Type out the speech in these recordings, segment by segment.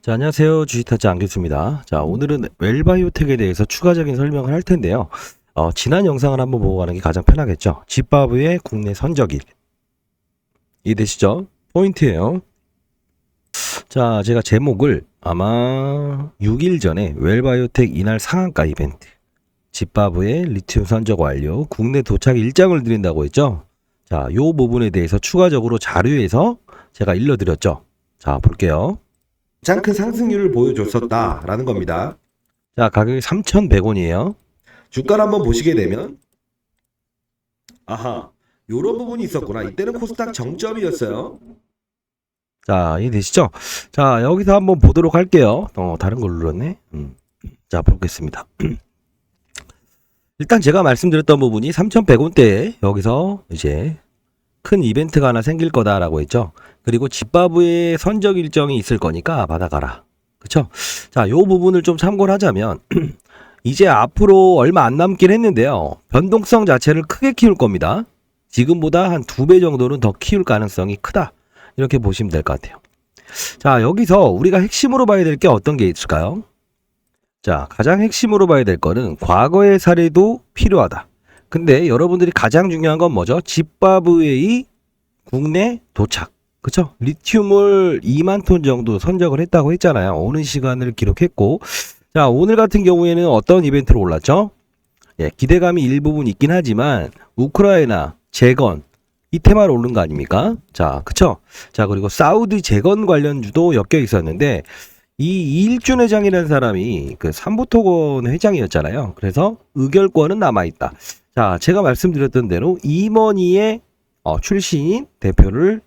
자, 안녕하세요. 주식타짜 안교수입니다. 자, 오늘은 웰바이오텍에 대해서 추가적인 설명을 할 텐데요. 지난 영상을 한번 보고 가는 게 가장 편하겠죠. 집바브의 국내 선적일. 이해되시죠? 포인트예요. 자, 제가 제목을 아마 6일 전에 웰바이오텍 이날 상한가 이벤트, 집바브의 리튬 선적 완료, 국내 도착 일정을 드린다고 했죠. 자, 요 부분에 대해서 추가적으로 자료에서 제가 일러드렸죠. 자, 볼게요. 가장 큰 상승률을 보여줬었다라는 겁니다. 자, 가격이 3,100원이에요. 주가를 한번 보시게 되면 아하, 요런 부분이 있었구나. 이때는 코스닥 정점이었어요. 자, 이해되시죠? 자, 여기서 한번 보도록 할게요. 다른 걸 눌렀네. 자, 보겠습니다. 일단 제가 말씀드렸던 부분이 3,100원대에 여기서 이제 큰 이벤트가 하나 생길 거다라고 했죠. 그리고 집바브의 선적 일정이 있을 거니까 받아가라. 그쵸? 자, 요 부분을 좀 참고를 하자면 이제 앞으로 얼마 안 남긴 했는데요. 변동성 자체를 크게 키울 겁니다. 지금보다 한 2배 정도는 더 키울 가능성이 크다. 이렇게 보시면 될 것 같아요. 자, 여기서 우리가 핵심으로 봐야 될 게 어떤 게 있을까요? 자, 가장 핵심으로 봐야 될 거는 과거의 사례도 필요하다. 근데 여러분들이 가장 중요한 건 뭐죠? 집바브의 국내 도착. 그쵸? 리튬을 2만 톤 정도 선적을 했다고 했잖아요. 오는 시간을 기록했고. 자, 오늘 같은 경우에는 어떤 이벤트로 올랐죠? 예, 기대감이 일부분 있긴 하지만 우크라이나 재건 이 테마로 오른 거 아닙니까? 자, 그쵸? 자, 그리고 사우디 재건 관련주도 엮여 있었는데 이 이일준 회장이라는 사람이 그 삼부토건 회장이었잖아요. 그래서 의결권은 남아있다. 자, 제가 말씀드렸던 대로 이머니의 출신인 대표를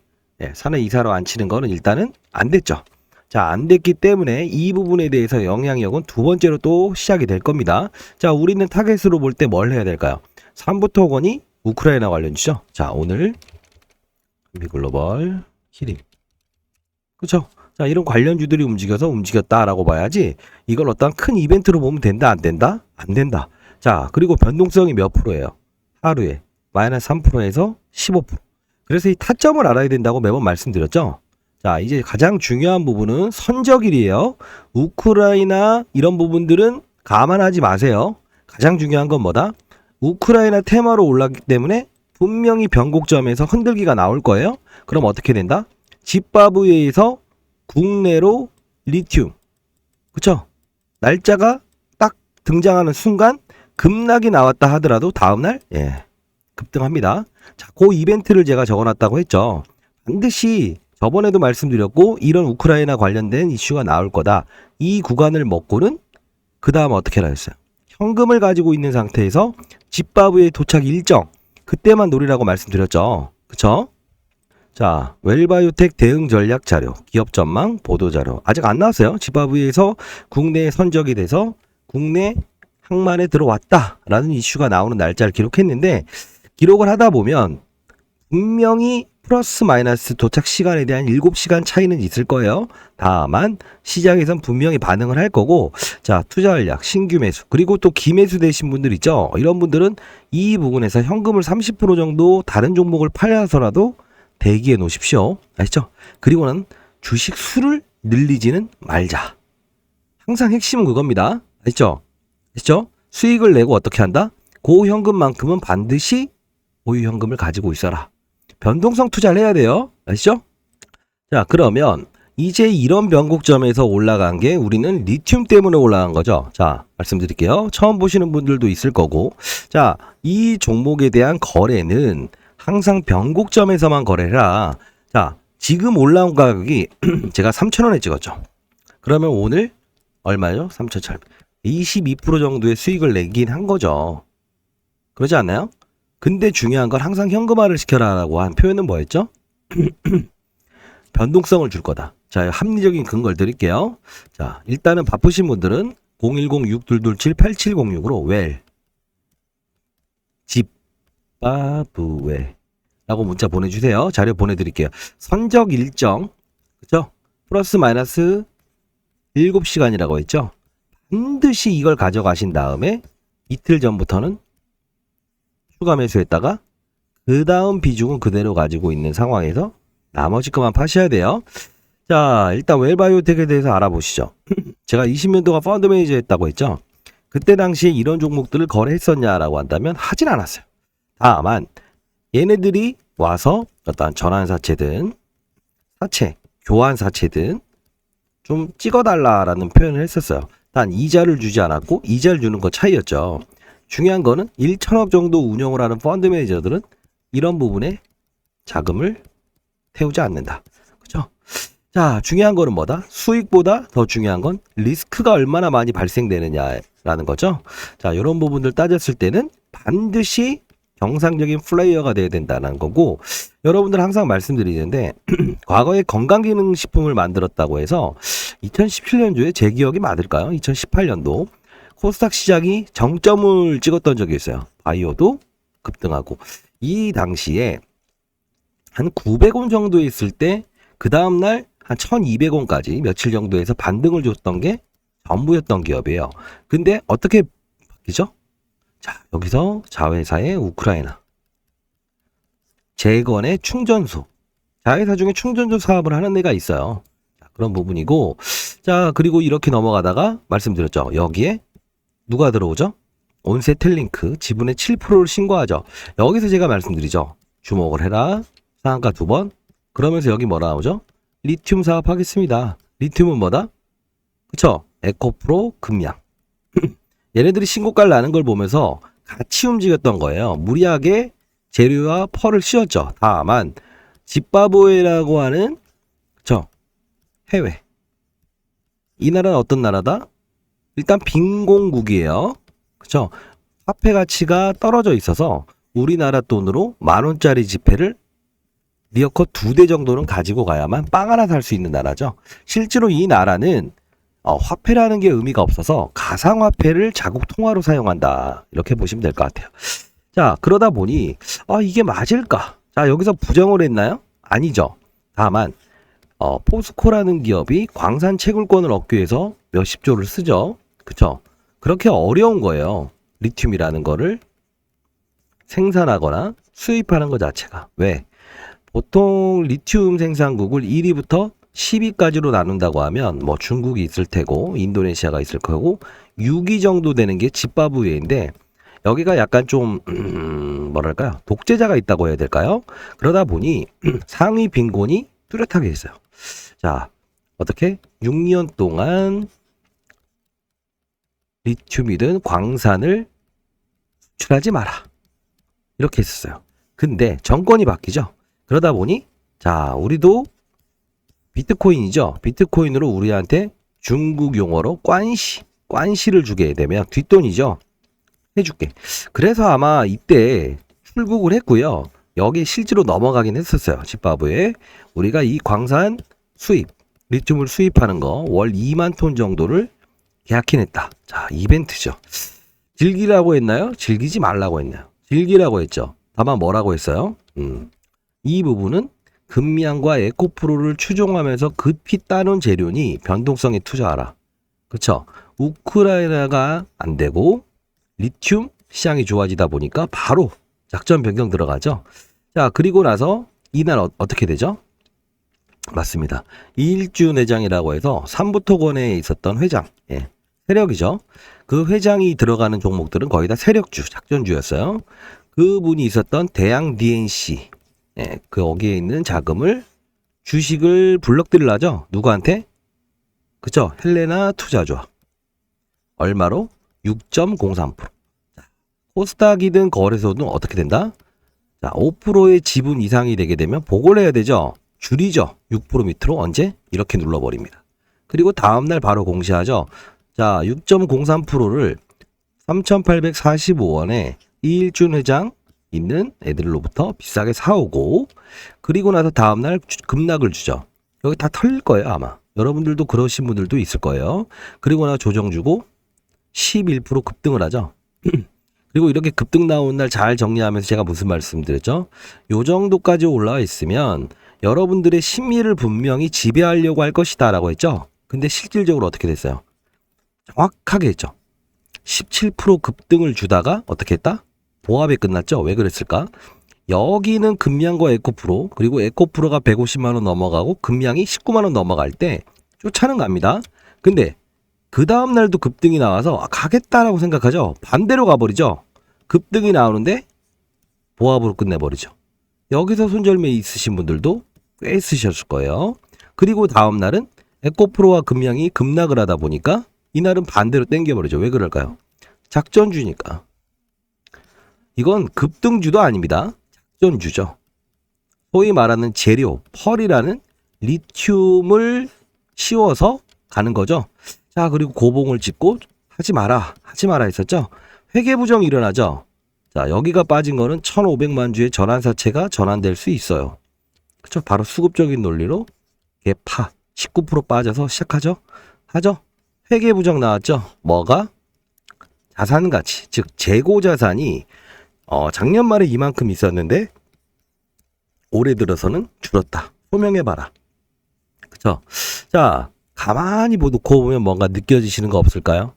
사내 이사로 앉히는 거는 일단은 안 됐죠. 자, 안 됐기 때문에 이 부분에 대해서 영향력은 두 번째로 또 시작이 될 겁니다. 자, 우리는 타겟으로 볼 때 뭘 해야 될까요? 삼부토건이 우크라이나 관련주죠. 자, 오늘 미글로벌 히림. 그쵸? 자, 이런 관련주들이 움직였다라고 봐야지 이걸 어떤 큰 이벤트로 보면 된다, 안 된다? 안 된다. 자, 그리고 변동성이 몇 프로예요? 하루에 마이너스 3%에서 15%. 그래서 이 타점을 알아야 된다고 매번 말씀드렸죠. 자, 이제 가장 중요한 부분은 선적일이에요. 우크라이나 이런 부분들은 감안하지 마세요. 가장 중요한 건 뭐다? 우크라이나 테마로 올랐기 때문에 분명히 변곡점에서 흔들기가 나올 거예요. 그럼 어떻게 된다? 집바브에서 국내로 리튬. 그쵸? 날짜가 딱 등장하는 순간 급락이 나왔다 하더라도 다음날 급등합니다. 자, 그 이벤트를 제가 적어놨다고 했죠. 반드시 저번에도 말씀드렸고 이런 우크라이나 관련된 이슈가 나올 거다. 이 구간을 먹고는 그 다음 어떻게 하라 했어요? 현금을 가지고 있는 상태에서 집바브의 도착 일정 그때만 노리라고 말씀드렸죠. 그쵸? 자, 웰바이오텍 대응 전략 자료, 기업 전망, 보도 자료 아직 안 나왔어요. 집바브에서 국내에 선적이 돼서 국내 항만에 들어왔다라는 이슈가 나오는 날짜를 기록했는데 기록을 하다 보면 분명히 플러스 마이너스 도착 시간에 대한 7시간 차이는 있을 거예요. 다만 시장에선 분명히 반응을 할 거고 자, 투자 전략, 신규 매수 그리고 또 기매수 되신 분들 있죠. 이런 분들은 이 부분에서 현금을 30% 정도 다른 종목을 팔아서라도 대기해 놓으십시오. 아시죠? 그리고는 주식 수를 늘리지는 말자. 항상 핵심은 그겁니다. 아시죠? 아시죠? 수익을 내고 어떻게 한다? 그 현금만큼은 반드시 보유 현금을 가지고 있어라. 변동성 투자를 해야 돼요. 아시죠? 자, 그러면 이제 이런 변곡점에서 올라간 게 우리는 리튬 때문에 올라간 거죠. 자, 말씀드릴게요. 처음 보시는 분들도 있을 거고. 자, 이 종목에 대한 거래는 항상 변곡점에서만 거래해라. 자, 지금 올라온 가격이 제가 3,000원에 찍었죠. 그러면 오늘 얼마죠? 3,800. 22% 정도의 수익을 내긴 한 거죠. 그러지 않나요? 근데 중요한 건 항상 현금화를 시켜라라고 한 표현은 뭐였죠? 변동성을 줄 거다. 자, 합리적인 근거를 드릴게요. 자, 일단은 바쁘신 분들은 010-6227-8706으로 웰 집바브웨 라고 문자 보내주세요. 자료 보내드릴게요. 선적 일정 그죠? 플러스 마이너스 7시간이라고 했죠? 반드시 이걸 가져가신 다음에 이틀 전부터는 추가 매수했다가 그 다음 비중은 그대로 가지고 있는 상황에서 나머지 것만 파셔야 돼요. 자, 일단 웰바이오텍에 대해서 알아보시죠. 제가 20년도가 펀드 매니저 했다고 했죠. 그때 당시에 이런 종목들을 거래했었냐라고 한다면 하진 않았어요. 다만 얘네들이 와서 어떤 전환사채든 사채, 교환사채든 좀 찍어달라라는 표현을 했었어요. 단 이자를 주지 않았고 이자를 주는 것 차이였죠. 중요한 거는 1천억 정도 운영을 하는 펀드 매니저들은 이런 부분에 자금을 태우지 않는다. 그죠? 자, 중요한 거는 뭐다? 수익보다 더 중요한 건 리스크가 얼마나 많이 발생되느냐라는 거죠. 자, 이런 부분들 따졌을 때는 반드시 정상적인 플레이어가 돼야 된다는 거고, 여러분들 항상 말씀드리는데 과거에 건강기능식품을 만들었다고 해서 2017년도에 제 기억이 맞을까요? 2018년도 코스닥 시장이 정점을 찍었던 적이 있어요. 바이오도 급등하고, 이 당시에 한 900원 정도 있을 때 그 다음날 한 1200원까지 며칠 정도에서 반등을 줬던 게 전부였던 기업이에요. 근데 어떻게 바뀌죠? 자, 여기서 자회사의 우크라이나 재건의 충전소, 자회사 중에 충전소 사업을 하는 데가 있어요. 자, 그런 부분이고, 자, 그리고 이렇게 넘어가다가 말씀드렸죠. 여기에 누가 들어오죠? 온세텔링크 지분의 7%를 신고하죠. 여기서 제가 말씀드리죠. 주목을 해라. 상한가 2번. 그러면서 여기 뭐라 나오죠? 리튬 사업하겠습니다. 리튬은 뭐다? 그쵸? 에코프로 금양. 얘네들이 신고가를 나는 걸 보면서 같이 움직였던 거예요. 무리하게 재료와 펄을 씌웠죠. 다만 짐바브웨라고 하는, 그쵸? 해외. 이 나라는 어떤 나라다? 일단 빈공국이에요. 그쵸? 화폐 가치가 떨어져 있어서 우리나라 돈으로 10,000원짜리 지폐를 리어컷 2대 정도는 가지고 가야만 빵 하나 살 수 있는 나라죠. 실제로 이 나라는 화폐라는 게 의미가 없어서 가상화폐를 자국 통화로 사용한다. 이렇게 보시면 될 것 같아요. 자, 그러다 보니 이게 맞을까? 자, 여기서 부정을 했나요? 아니죠. 다만 포스코라는 기업이 광산 채굴권을 얻기 위해서 몇십 조를 쓰죠. 그쵸? 그렇게 어려운 거예요. 리튬이라는 거를 생산하거나 수입하는 것 자체가. 왜? 보통 리튬 생산국을 1위부터 10위까지로 나눈다고 하면 뭐 중국이 있을 테고 인도네시아가 있을 거고 6위 정도 되는 게 짐바브웨인데, 여기가 약간 좀 뭐랄까요? 독재자가 있다고 해야 될까요? 그러다 보니 상위 빈곤이 뚜렷하게 있어요. 자, 어떻게? 6년 동안 리튬이든 광산을 수출하지 마라. 이렇게 했었어요. 근데 정권이 바뀌죠. 그러다 보니 자, 우리도 비트코인이죠. 비트코인으로 우리한테 중국 용어로 관시를 주게 되면 뒷돈이죠. 해줄게. 그래서 아마 이때 출국을 했고요. 여기 실제로 넘어가긴 했었어요. 짐바브웨에 우리가 이 광산 수입, 리튬을 수입하는 거 월 2만 톤 정도를 계약긴 했다. 자, 이벤트죠. 즐기라고 했나요? 즐기지 말라고 했나요? 즐기라고 했죠. 다만 뭐라고 했어요? 이 부분은 금양과 에코프로를 추종하면서 급히 따놓은 재료니 변동성에 투자하라. 그쵸? 우크라이나가 안 되고 리튬 시장이 좋아지다 보니까 바로 작전 변경 들어가죠. 자, 그리고 나서 이날 어떻게 되죠? 맞습니다. 이일준 회장이라고 해서 삼부토건에 있었던 회장, 세력이죠. 그 회장이 들어가는 종목들은 거의 다 세력주, 작전주였어요. 그분이 있었던 대양 DNC, 그 거기에 있는 자금을 주식을 블럭딜을 하죠. 누구한테? 그쵸? 헬레나 투자조합. 얼마로? 6.03%. 코스닥이든 거래소든 어떻게 된다? 자, 5%의 지분 이상이 되게 되면 보고를 해야 되죠. 줄이죠. 6% 밑으로 언제? 이렇게 눌러버립니다. 그리고 다음날 바로 공시하죠. 자, 6.03%를 3,845원에 이일준 회장 있는 애들로부터 비싸게 사오고, 그리고 나서 다음날 급락을 주죠. 여기 다 털릴 거예요, 아마. 여러분들도 그러신 분들도 있을 거예요. 그리고 나서 조정 주고 11% 급등을 하죠. 그리고 이렇게 급등 나온 날 잘 정리하면서 제가 무슨 말씀 드렸죠? 요 정도까지 올라와 있으면 여러분들의 심리를 분명히 지배하려고 할 것이다 라고 했죠. 근데 실질적으로 어떻게 됐어요? 정확하게 했죠. 17% 급등을 주다가 어떻게 했다? 보합에 끝났죠. 왜 그랬을까? 여기는 금양과 에코프로, 그리고 에코프로가 150만 원 넘어가고 금양이 19만 원 넘어갈 때 쫓아는 갑니다. 근데 그 다음 날도 급등이 나와서 가겠다라고 생각하죠. 반대로 가버리죠. 급등이 나오는데 보합으로 끝내버리죠. 여기서 손절매 있으신 분들도 꽤 있으셨을 거예요. 그리고 다음 날은 에코프로와 금양이 급락을 하다 보니까 이날은 반대로 땡겨버리죠. 왜 그럴까요? 작전주니까. 이건 급등주도 아닙니다. 작전주죠. 소위 말하는 재료, 펄이라는 리튬을 씌워서 가는 거죠. 자, 그리고 고봉을 짓고 하지 마라 했었죠. 회계 부정이 일어나죠. 자, 여기가 빠진 거는 1,500만 주의 전환사채가 전환될 수 있어요. 그쵸? 바로 수급적인 논리로 개파 19% 빠져서 시작하죠. 하죠. 회계 부정 나왔죠. 뭐가? 자산 가치, 즉 재고 자산이 작년 말에 이만큼 있었는데 올해 들어서는 줄었다. 소명해봐라. 그쵸? 자, 가만히 놓고 보면 뭔가 느껴지시는 거 없을까요?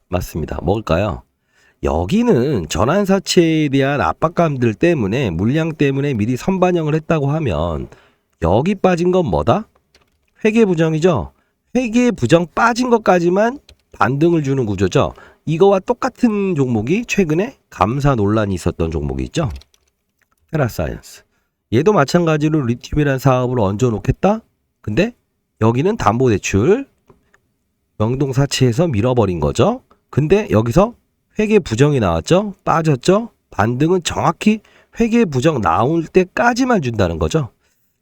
맞습니다. 뭘까요? 여기는 전환사채에 대한 압박감들 때문에, 물량 때문에 미리 선반영을 했다고 하면 여기 빠진 건 뭐다? 회계부정이죠. 회계부정 빠진 것까지만 반등을 주는 구조죠. 이거와 똑같은 종목이 최근에 감사 논란이 있었던 종목이 있죠. 테라사이언스. 얘도 마찬가지로 리튬이라는 사업을 얹어놓겠다? 근데 여기는 담보대출 명동사채에서 밀어버린 거죠. 근데 여기서 회계부정이 나왔죠. 빠졌죠. 반등은 정확히 회계부정 나올 때까지만 준다는 거죠.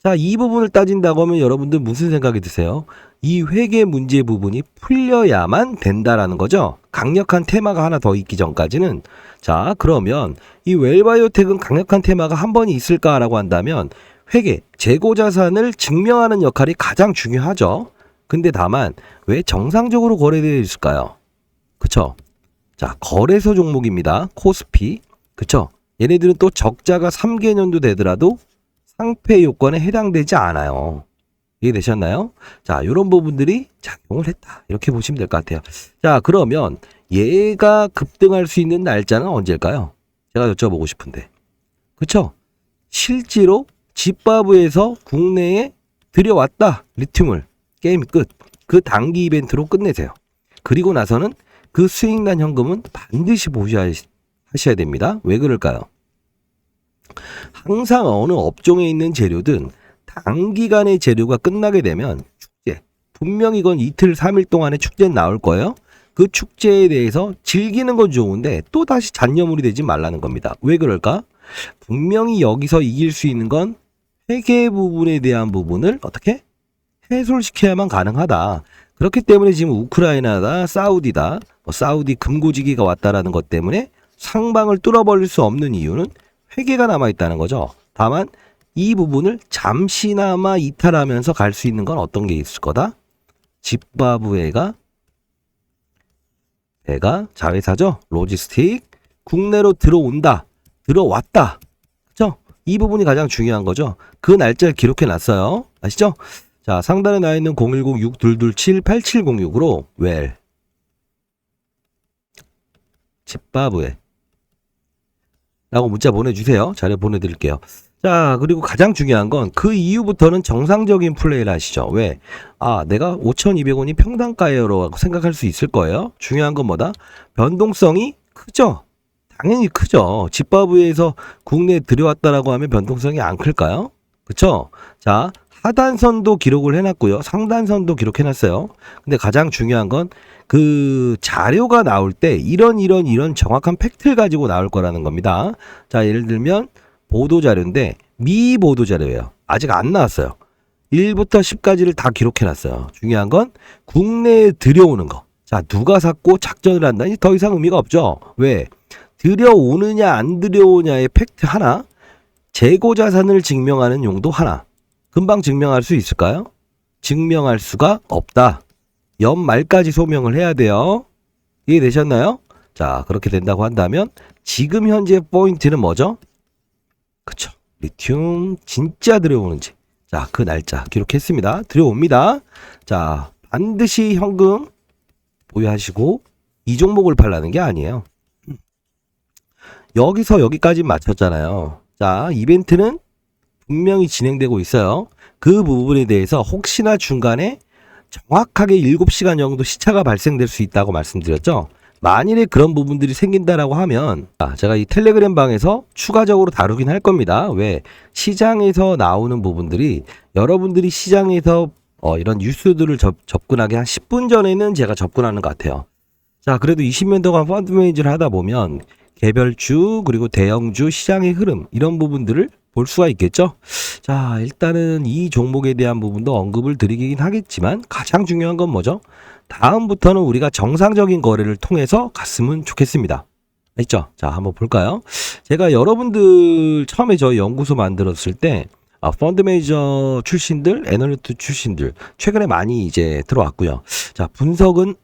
자, 이 부분을 따진다고 하면 여러분들 무슨 생각이 드세요? 이 회계 문제 부분이 풀려야만 된다라는 거죠. 강력한 테마가 하나 더 있기 전까지는. 자, 그러면 이 웰바이오텍은 강력한 테마가 한 번이 있을까라고 한다면 회계, 재고자산을 증명하는 역할이 가장 중요하죠. 근데 다만 왜 정상적으로 거래되어 있을까요? 그쵸? 자, 거래소 종목입니다. 코스피. 그쵸? 얘네들은 또 적자가 3개년도 되더라도 상폐 요건에 해당되지 않아요. 이해되셨나요? 자, 이런 부분들이 작용을 했다. 이렇게 보시면 될 것 같아요. 자, 그러면 얘가 급등할 수 있는 날짜는 언제일까요? 제가 여쭤보고 싶은데. 그쵸? 실제로 집바브에서 국내에 들여왔다. 리튬을. 게임 끝. 그 단기 이벤트로 끝내세요. 그리고 나서는 그 수익난 현금은 반드시 보유하셔야 됩니다. 왜 그럴까요? 항상 어느 업종에 있는 재료든 단기간의 재료가 끝나게 되면 축제, 분명히 이건 이틀 3일 동안의 축제는 나올 거예요. 그 축제에 대해서 즐기는 건 좋은데 또 다시 잔여물이 되지 말라는 겁니다. 왜 그럴까? 분명히 여기서 이길 수 있는 건 회계 부분에 대한 부분을 어떻게 해소시켜야만 가능하다. 그렇기 때문에 지금 우크라이나다, 사우디다, 사우디 금고지기가 왔다라는 것 때문에 상방을 뚫어버릴 수 없는 이유는 회계가 남아있다는 거죠. 다만 이 부분을 잠시나마 이탈하면서 갈 수 있는 건 어떤 게 있을 거다? 집바브웨가 자회사죠. 로지스틱 국내로 들어온다. 들어왔다. 그죠? 이 부분이 가장 중요한 거죠. 그 날짜를 기록해 놨어요. 아시죠? 자, 상단에 나와 있는 010-6227-8706으로 웰 집바브웨 라고 문자 보내주세요. 자료 보내드릴게요. 자, 그리고 가장 중요한 건 그 이후부터는 정상적인 플레이를 하시죠. 왜? 아, 내가 5,200원이 평단가예요 라고 생각할 수 있을 거예요. 중요한 건 뭐다? 변동성이 크죠? 당연히 크죠. 집바브에서 국내에 들여왔다라고 하면 변동성이 안 클까요? 그쵸? 자, 하단선도 기록을 해놨고요. 상단선도 기록해놨어요. 근데 가장 중요한 건 그 자료가 나올 때 이런 정확한 팩트를 가지고 나올 거라는 겁니다. 자, 예를 들면 보도자료인데 미보도자료예요. 아직 안 나왔어요. 1부터 10까지를 다 기록해놨어요. 중요한 건 국내에 들여오는 거. 자, 누가 샀고 작전을 한다니 더 이상 의미가 없죠. 왜? 들여오느냐 안 들여오냐의 팩트 하나, 재고자산을 증명하는 용도 하나. 금방 증명할 수 있을까요? 증명할 수가 없다. 연말까지 소명을 해야 돼요. 이해되셨나요? 자, 그렇게 된다고 한다면 지금 현재 포인트는 뭐죠? 그쵸. 리튬 진짜 들여오는지. 자, 그 날짜 기록했습니다. 들여옵니다. 자, 반드시 현금 보유하시고 이 종목을 팔라는 게 아니에요. 여기서 여기까지 맞췄잖아요. 자, 이벤트는 분명히 진행되고 있어요. 그 부분에 대해서 혹시나 중간에 정확하게 7시간 정도 시차가 발생될 수 있다고 말씀드렸죠. 만일에 그런 부분들이 생긴다라고 하면 제가 이 텔레그램 방에서 추가적으로 다루긴 할 겁니다. 왜? 시장에서 나오는 부분들이 여러분들이 시장에서 이런 뉴스들을 접근하기 한 10분 전에는 제가 접근하는 것 같아요. 자, 그래도 20년 동안 펀드 매니저를 하다 보면 개별주 그리고 대형주 시장의 흐름 이런 부분들을 볼 수가 있겠죠. 자, 일단은 이 종목에 대한 부분도 언급을 드리긴 하겠지만 가장 중요한 건 뭐죠? 다음부터는 우리가 정상적인 거래를 통해서 갔으면 좋겠습니다. 있죠? 자, 한번 볼까요? 제가 여러분들 처음에 저희 연구소 만들었을 때 펀드 매니저 출신들, 애널리스트 출신들 최근에 많이 이제 들어왔고요. 자, 분석은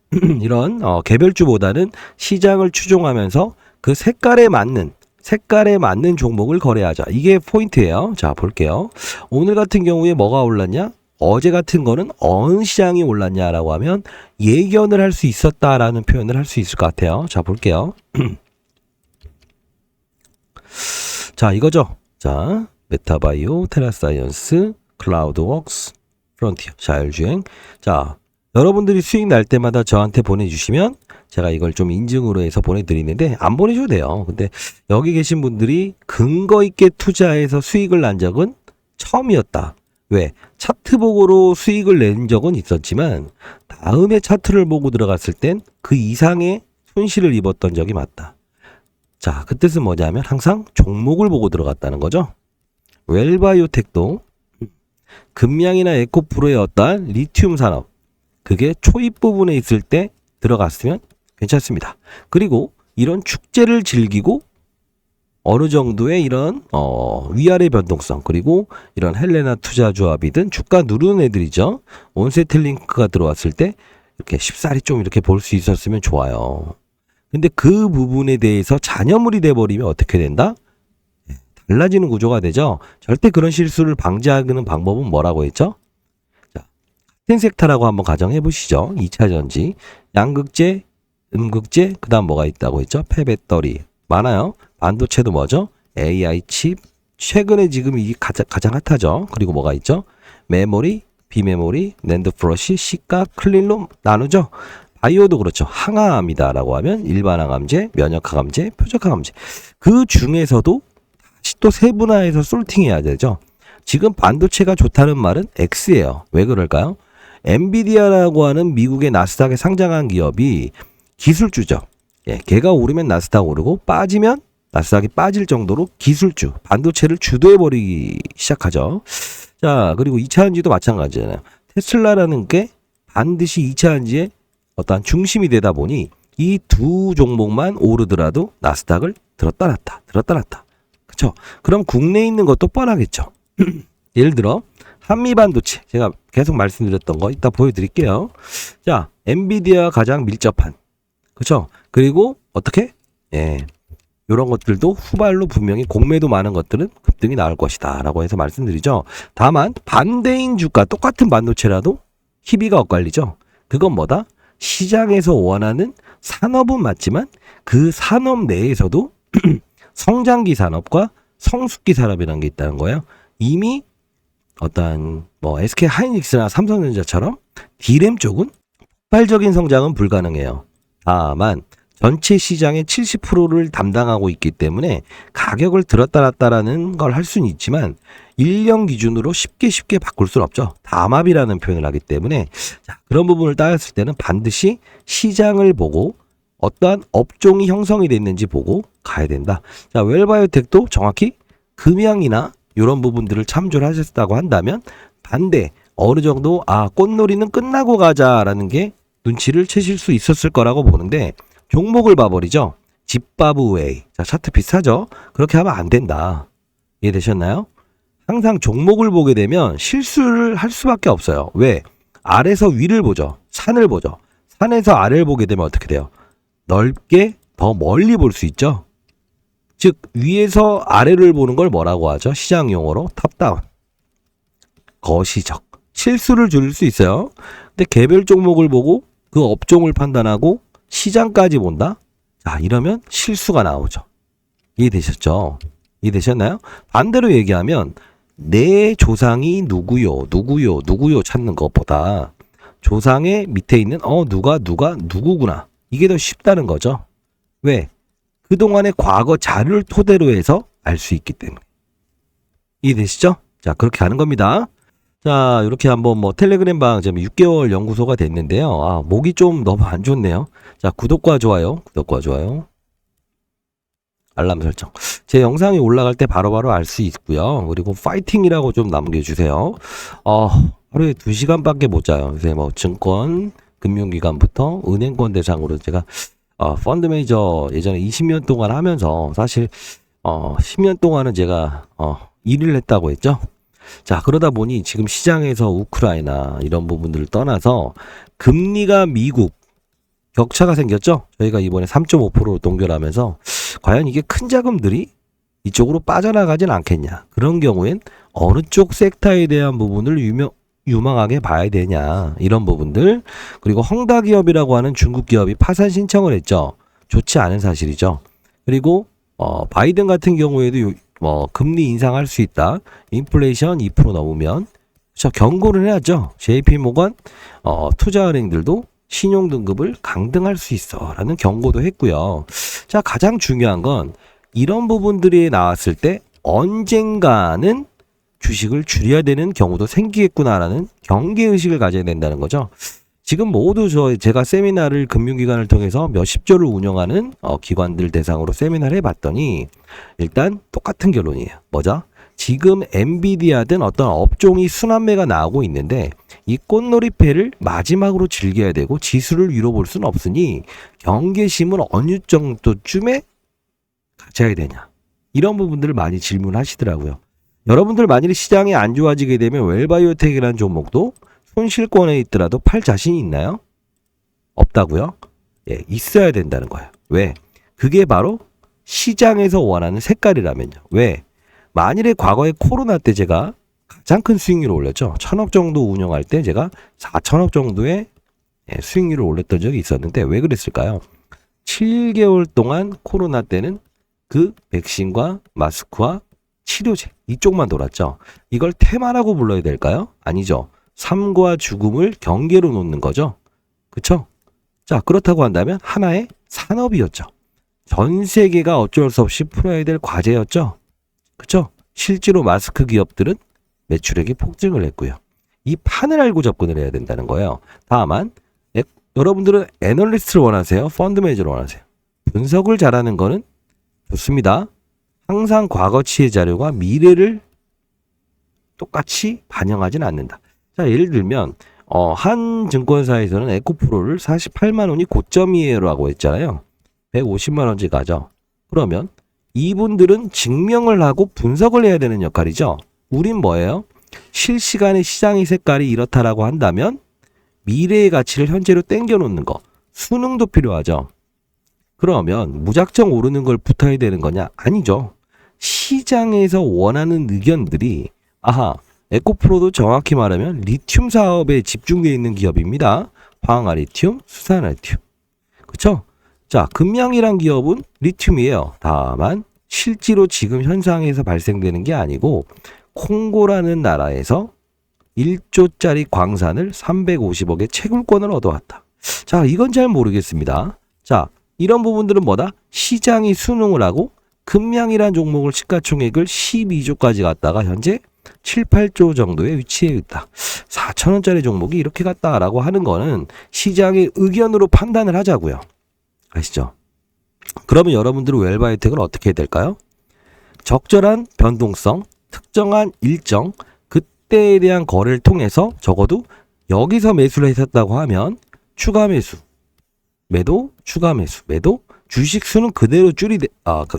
이런 개별주보다는 시장을 추종하면서 그 색깔에 맞는 종목을 거래하자. 이게 포인트예요. 자, 볼게요. 오늘 같은 경우에 뭐가 올랐냐? 어제 같은 거는 어느 시장이 올랐냐라고 하면 예견을 할 수 있었다라는 표현을 할 수 있을 것 같아요. 자, 볼게요. 자, 이거죠. 자, 메타바이오, 테라사이언스, 클라우드웍스, 프론티어, 자율주행. 자, 여러분들이 수익 날 때마다 저한테 보내주시면 제가 이걸 좀 인증으로 해서 보내드리는데 안 보내줘도 돼요. 근데 여기 계신 분들이 근거 있게 투자해서 수익을 난 적은 처음이었다. 왜? 차트 보고로 수익을 낸 적은 있었지만 다음에 차트를 보고 들어갔을 땐 그 이상의 손실을 입었던 적이 맞다. 자, 그 뜻은 뭐냐면 항상 종목을 보고 들어갔다는 거죠. 웰바이오텍도 금양이나 에코프로의 어떠한 리튬 산업 그게 초입 부분에 있을 때 들어갔으면 괜찮습니다. 그리고 이런 축제를 즐기고 어느 정도의 이런 위아래 변동성 그리고 이런 헬레나 투자조합이든 주가 누르는 애들이죠. 온세틀링크가 들어왔을 때 이렇게 쉽사리 좀 이렇게 볼 수 있었으면 좋아요. 근데 그 부분에 대해서 잔여물이 돼버리면 어떻게 된다? 달라지는 구조가 되죠. 절대 그런 실수를 방지하는 방법은 뭐라고 했죠? 자, 같은 섹터라고 한번 가정해 보시죠. 2차 전지, 양극재, 음극재, 그 다음 뭐가 있다고 했죠? 폐배터리 많아요. 반도체도 뭐죠? AI 칩, 최근에 지금 이게 가장 핫하죠. 그리고 뭐가 있죠? 메모리, 비메모리, 낸드 플러시, 시가, 클린룸 나누죠. 바이오도 그렇죠. 항암이다라고 하면 일반 항암제, 면역 항암제, 표적 항암제. 그 중에서도 다시 또 세분화해서 솔팅해야 되죠. 지금 반도체가 좋다는 말은 X예요. 왜 그럴까요? 엔비디아라고 하는 미국의 나스닥에 상장한 기업이 기술주죠. 예, 걔가 오르면 나스닥 오르고 빠지면 나스닥이 빠질 정도로 기술주, 반도체를 주도해버리기 시작하죠. 자, 그리고 2차 전지도 마찬가지잖아요. 테슬라라는 게 반드시 2차 전지의 어떠한 중심이 되다 보니 이 두 종목만 오르더라도 나스닥을 들었다 놨다. 그쵸? 그럼 국내에 있는 것도 뻔하겠죠. 예를 들어 한미반도체 제가 계속 말씀드렸던 거 이따 보여드릴게요. 자, 엔비디아 가장 밀접한 그쵸? 그리고 어떻게? 예, 이런 것들도 후발로 분명히 공매도 많은 것들은 급등이 나올 것이다 라고 해서 말씀드리죠. 다만 반대인 주가 똑같은 반도체라도 희비가 엇갈리죠. 그건 뭐다? 시장에서 원하는 산업은 맞지만 그 산업 내에서도 성장기 산업과 성숙기 산업이라는 게 있다는 거예요. 이미 어떤 뭐 SK 하이닉스나 삼성전자처럼 D램 쪽은 폭발적인 성장은 불가능해요. 다만 전체 시장의 70%를 담당하고 있기 때문에 가격을 들었다 놨다라는 걸 할 수는 있지만 1년 기준으로 쉽게 바꿀 수는 없죠. 담합이라는 표현을 하기 때문에 자, 그런 부분을 따졌을 때는 반드시 시장을 보고 어떠한 업종이 형성이 됐는지 보고 가야 된다. 자, 웰바이오텍도 정확히 금양이나 이런 부분들을 참조를 하셨다고 한다면 반대 어느 정도 꽃놀이는 끝나고 가자라는 게 눈치를 채실 수 있었을 거라고 보는데 종목을 봐버리죠. 집바브웨이. 자, 차트 비슷하죠? 그렇게 하면 안 된다. 이해되셨나요? 항상 종목을 보게 되면 실수를 할 수밖에 없어요. 왜? 아래서 위를 보죠. 산을 보죠. 산에서 아래를 보게 되면 어떻게 돼요? 넓게 더 멀리 볼 수 있죠. 즉 위에서 아래를 보는 걸 뭐라고 하죠? 시장 용어로 탑다운. 거시적. 실수를 줄일 수 있어요. 근데 개별 종목을 보고 그 업종을 판단하고 시장까지 본다? 자, 이러면 실수가 나오죠. 이해되셨죠? 이해되셨나요? 반대로 얘기하면 내 조상이 누구요 찾는 것보다 조상의 밑에 있는 누가 누구구나, 이게 더 쉽다는 거죠. 왜? 그동안의 과거 자료를 토대로 해서 알 수 있기 때문에. 이해되시죠? 자, 그렇게 하는 겁니다. 자, 이렇게 한번 뭐 텔레그램 방 지금 6개월 연구소가 됐는데요. 목이 좀 너무 안 좋네요. 자, 구독과 좋아요, 알람 설정. 제 영상이 올라갈 때 바로바로 알 수 있고요. 그리고 파이팅이라고 좀 남겨주세요. 하루에 2시간밖에 못 자요. 요새 뭐 증권, 금융기관부터 은행권 대상으로 제가 펀드 매니저 예전에 20년 동안 하면서 사실 10년 동안은 제가 일을 했다고 했죠. 자, 그러다 보니 지금 시장에서 우크라이나 이런 부분들을 떠나서 금리가 미국 격차가 생겼죠. 저희가 이번에 3.5%로 동결하면서 과연 이게 큰 자금들이 이쪽으로 빠져나가진 않겠냐. 그런 경우엔 어느 쪽 섹터에 대한 부분을 유망하게 봐야 되냐, 이런 부분들. 그리고 헝다기업이라고 하는 중국 기업이 파산 신청을 했죠. 좋지 않은 사실이죠. 그리고 바이든 같은 경우에도 금리 인상할 수 있다. 인플레이션 2% 넘으면 경고를 해야죠. JP모건 투자은행들도 신용등급을 강등할 수 있어 라는 경고도 했고요. 자, 가장 중요한 건 이런 부분들이 나왔을 때 언젠가는 주식을 줄여야 되는 경우도 생기겠구나라는 경계의식을 가져야 된다는 거죠. 지금 모두 제가 세미나를 금융기관을 통해서 몇십 조를 운영하는 기관들 대상으로 세미나를 해봤더니 일단 똑같은 결론이에요. 뭐죠? 지금 엔비디아든 어떤 업종이 순환매가 나오고 있는데 이 꽃놀이패를 마지막으로 즐겨야 되고 지수를 위로 볼 수는 없으니 경계심은 어느 정도쯤에 가져야 되냐, 이런 부분들을 많이 질문하시더라고요. 여러분들 만일 시장이 안 좋아지게 되면 웰바이오텍이라는 종목도 손실권에 있더라도 팔 자신이 있나요? 없다고요? 예, 있어야 된다는 거예요. 왜? 그게 바로 시장에서 원하는 색깔이라면요. 왜? 만일에 과거에 코로나 때 제가 가장 큰 수익률을 올렸죠. 1000억 정도 운영할 때 제가 4000억 정도의 수익률을 올렸던 적이 있었는데 왜 그랬을까요? 7개월 동안 코로나 때는 그 백신과 마스크와 치료제 이쪽만 돌았죠. 이걸 테마라고 불러야 될까요? 아니죠. 삶과 죽음을 경계로 놓는 거죠. 그쵸? 자, 그렇다고 한다면 하나의 산업이었죠. 전 세계가 어쩔 수 없이 풀어야 될 과제였죠. 그쵸? 실제로 마스크 기업들은 매출액이 폭증을 했고요. 이 판을 알고 접근을 해야 된다는 거예요. 다만 여러분들은 애널리스트를 원하세요? 펀드 매니저를 원하세요? 분석을 잘하는 거는 좋습니다. 항상 과거치의 자료가 미래를 똑같이 반영하진 않는다. 자, 예를 들면 한 증권사에서는 에코프로를 48만 원이 고점이에요라고 했잖아요. 150만 원씩 가죠. 그러면 이분들은 증명을 하고 분석을 해야 되는 역할이죠. 우린 뭐예요? 실시간의 시장의 색깔이 이렇다라고 한다면 미래의 가치를 현재로 땡겨놓는 거. 수능도 필요하죠. 그러면 무작정 오르는 걸 붙어야 되는 거냐? 아니죠. 시장에서 원하는 의견들이 에코프로도 정확히 말하면 리튬 사업에 집중되어 있는 기업입니다. 황화 리튬, 수산화 리튬. 그쵸? 자, 금양이란 기업은 리튬이에요. 다만 실제로 지금 현상에서 발생되는 게 아니고 콩고라는 나라에서 1조짜리 광산을 350억의 채굴권을 얻어왔다. 자, 이건 잘 모르겠습니다. 자, 이런 부분들은 뭐다? 시장이 수능을 하고 금양이란 종목을 시가총액을 12조까지 갔다가 현재 7, 8조 정도에 위치해 있다. 4천원짜리 종목이 이렇게 갔다라고 하는 거는 시장의 의견으로 판단을 하자고요. 아시죠? 그러면 여러분들은 웰바이오텍을 어떻게 해야 될까요? 적절한 변동성, 특정한 일정, 그때에 대한 거래를 통해서 적어도 여기서 매수를 했었다고 하면 추가 매수, 매도, 추가 매수, 매도, 주식 수는 그대로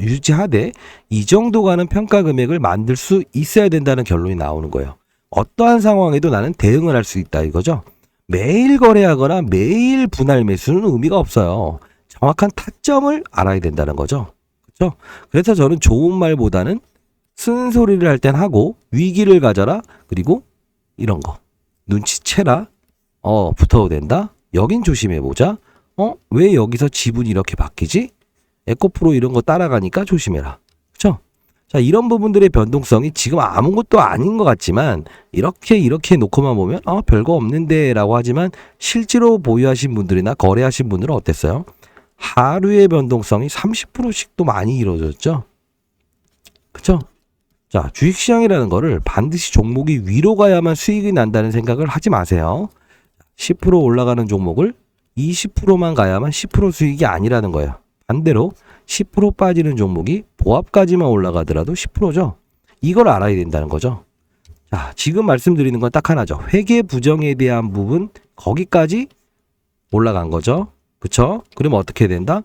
유지하되 이 정도 가는 평가 금액을 만들 수 있어야 된다는 결론이 나오는 거예요. 어떠한 상황에도 나는 대응을 할 수 있다 이거죠. 매일 거래하거나 매일 분할 매수는 의미가 없어요. 정확한 타점을 알아야 된다는 거죠. 그렇죠? 그래서 저는 좋은 말보다는 쓴소리를 할 땐 하고 위기를 가져라. 그리고 이런 거 눈치채라. 붙어도 된다. 여긴 조심해보자. 왜 여기서 지분이 이렇게 바뀌지? 에코프로 이런 거 따라가니까 조심해라. 자, 이런 부분들의 변동성이 지금 아무것도 아닌 것 같지만 이렇게 놓고만 보면 별거 없는데 라고 하지만 실제로 보유하신 분들이나 거래하신 분들은 어땠어요? 하루의 변동성이 30%씩도 많이 이루어졌죠. 그쵸? 자, 주식시장이라는 거를 반드시 종목이 위로 가야만 수익이 난다는 생각을 하지 마세요. 10% 올라가는 종목을 20%만 가야만 10% 수익이 아니라는 거예요. 반대로 10% 빠지는 종목이 보합까지만 올라가더라도 10%죠. 이걸 알아야 된다는 거죠. 자, 지금 말씀드리는 건 딱 하나죠. 회계 부정에 대한 부분 거기까지 올라간 거죠. 그쵸? 그러면 어떻게 된다?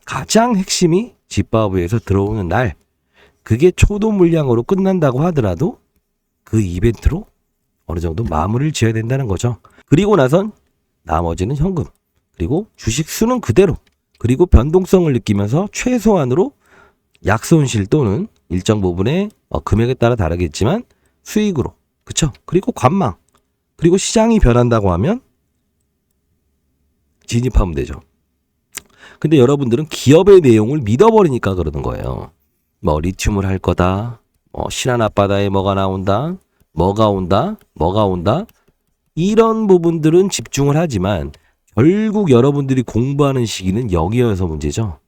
가장 핵심이 집바부에서 들어오는 날, 그게 초도 물량으로 끝난다고 하더라도 그 이벤트로 어느 정도 마무리를 지어야 된다는 거죠. 그리고 나선 나머지는 현금, 그리고 주식 수는 그대로, 그리고 변동성을 느끼면서 최소한으로 약손실 또는 일정 부분의 금액에 따라 다르겠지만 수익으로, 그쵸? 그리고 관망, 그리고 시장이 변한다고 하면 진입하면 되죠. 근데 여러분들은 기업의 내용을 믿어버리니까 그러는 거예요. 뭐 리튬을 할 거다, 신안 앞바다에 뭐가 나온다, 뭐가 온다, 이런 부분들은 집중을 하지만 결국 여러분들이 공부하는 시기는 여기여서 문제죠.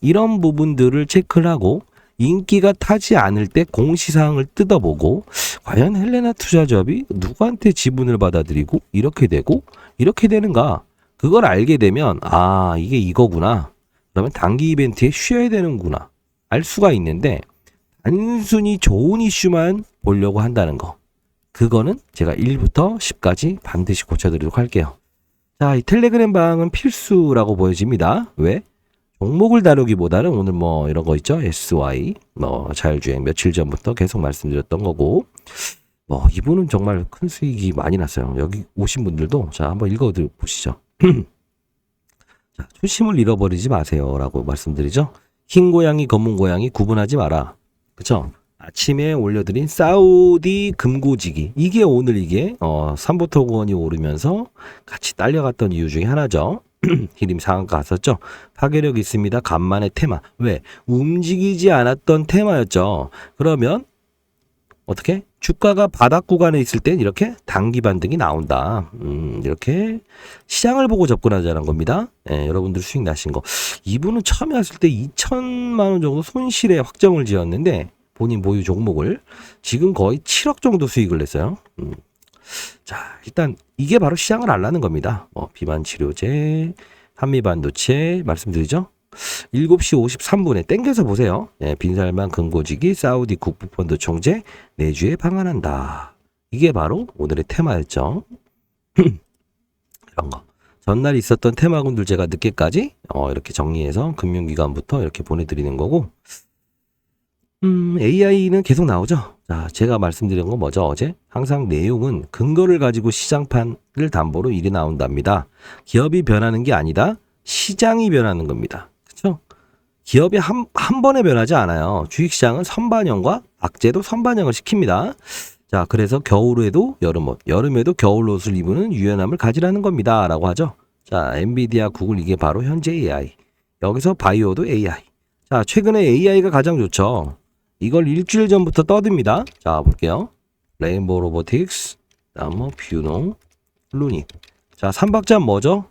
이런 부분들을 체크를 하고 인기가 타지 않을 때 공시사항을 뜯어보고 과연 헬레나 투자조합이 누구한테 지분을 받아들이고 이렇게 되고 이렇게 되는가, 그걸 알게 되면 이게 이거구나, 그러면 단기 이벤트에 쉬어야 되는구나 알 수가 있는데, 단순히 좋은 이슈만 보려고 한다는 거, 그거는 제가 1부터 10까지 반드시 고쳐드리도록 할게요. 자, 이 텔레그램 방은 필수라고 보여집니다. 왜? 종목을 다루기보다는 오늘 뭐 이런 거 있죠. SY, 자율주행 며칠 전부터 계속 말씀드렸던 거고, 이분은 정말 큰 수익이 많이 났어요. 여기 오신 분들도 자, 한번 읽어 보시죠. 자, 초심을 잃어버리지 마세요 라고 말씀드리죠. 흰 고양이, 검은 고양이 구분하지 마라. 그쵸? 아침에 올려드린 사우디 금고지기, 이게 오늘 이게 삼보토건이 오르면서 같이 딸려갔던 이유 중에 하나죠. 히림 상한가 갔었죠. 파괴력 있습니다. 간만에 테마. 왜? 움직이지 않았던 테마였죠. 그러면 어떻게? 주가가 바닥 구간에 있을 땐 이렇게 단기 반등이 나온다. 이렇게 시장을 보고 접근하자는 겁니다. 여러분들 수익 나신 거. 이분은 처음에 왔을 때 2천만 원 정도 손실에 확정을 지었는데 본인 보유 종목을 지금 거의 7억 정도 수익을 냈어요. 자, 일단 이게 바로 시장을 알라는 겁니다. 비만 치료제, 한미반도체 말씀드리죠. 7시 53분에 땡겨서 보세요. 빈살만 금고지기, 사우디 국부펀드 총재 내주에 방한한다. 이게 바로 오늘의 테마였죠. 이런 거. 전날 있었던 테마군들 제가 늦게까지 이렇게 정리해서 금융기관부터 이렇게 보내드리는 거고, AI는 계속 나오죠. 자, 제가 말씀드린 건 뭐죠? 어제 항상 내용은 근거를 가지고 시장판을 담보로 일이 나온답니다. 기업이 변하는 게 아니다. 시장이 변하는 겁니다. 그렇죠? 기업이 한 번에 변하지 않아요. 주식시장은 선반영과 악재도 선반영을 시킵니다. 자, 그래서 겨울에도 여름옷, 여름에도 겨울옷을 입는 유연함을 가지라는 겁니다 라고 하죠. 자, 엔비디아, 구글, 이게 바로 현재 AI. 여기서 바이오도 AI. 자, 최근에 AI가 가장 좋죠. 이걸 일주일 전부터 떠듭니다. 자, 볼게요. 레인보우 로보틱스, 다음 뷰노, 루닉. 자, 3박자 뭐죠?